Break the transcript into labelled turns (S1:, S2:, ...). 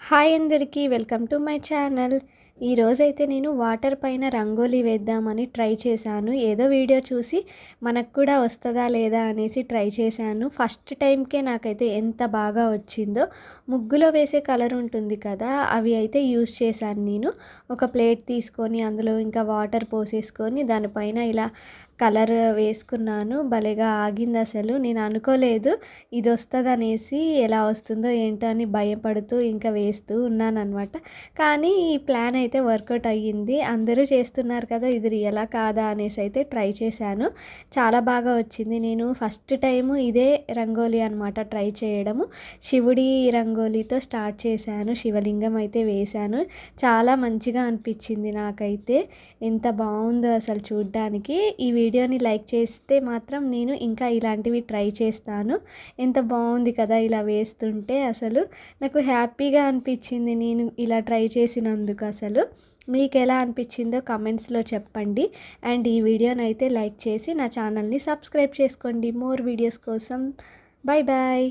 S1: Hi అందరికీ welcome to my channel. ఈరోజైతే నేను వాటర్ పైన రంగోలీ వేద్దామని ట్రై చేశాను. ఏదో వీడియో చూసి మనకు కూడా వస్తుందా లేదా అనేసి ట్రై చేశాను. ఫస్ట్ టైంకే నాకైతే ఎంత బాగా వచ్చిందో. ముగ్గులో వేసే కలర్ ఉంటుంది కదా, అవి అయితే యూస్ చేశాను నేను. ఒక ప్లేట్ తీసుకొని అందులో ఇంకా వాటర్ పోసేసుకొని దానిపైన ఇలా కలర్ వేసుకున్నాను. భలేగా ఆగింది అసలు. నేను అనుకోలేదు ఇది వస్తుంది అనేసి, ఎలా వస్తుందో ఏంటో అని భయపడుతూ ఇంకా వేస్తూ ఉన్నానన్నమాట. కానీ ఈ ప్లాన్ అయితే వర్కౌట్ అయ్యింది. అందరూ చేస్తున్నారు కదా, ఇది రియలా కాదా అనేసి అయితే ట్రై చేశాను. చాలా బాగా వచ్చింది. నేను ఫస్ట్ టైము ఇదే రంగోలీ అనమాట ట్రై చేయడము. శివుడి రంగోలీతో స్టార్ట్ చేశాను. శివలింగం అయితే వేశాను. చాలా మంచిగా అనిపించింది నాకైతే. ఎంత బాగుందో అసలు చూడ్డానికి. ఈ వీడియోని లైక్ చేస్తే మాత్రం నేను ఇంకా ఇలాంటివి ట్రై చేస్తాను. ఎంత బాగుంది కదా ఇలా వేస్తుంటే. అసలు నాకు హ్యాపీగా అనిపించింది నేను ఇలా ట్రై చేసినందుకు. అసలు మీకు ఎలా అనిపించిందో కమెంట్స్లో చెప్పండి. అండ్ ఈ వీడియోని అయితే లైక్ చేసి నా ఛానల్ని సబ్స్క్రైబ్ చేసుకోండి మోర్ వీడియోస్ కోసం. Bye bye.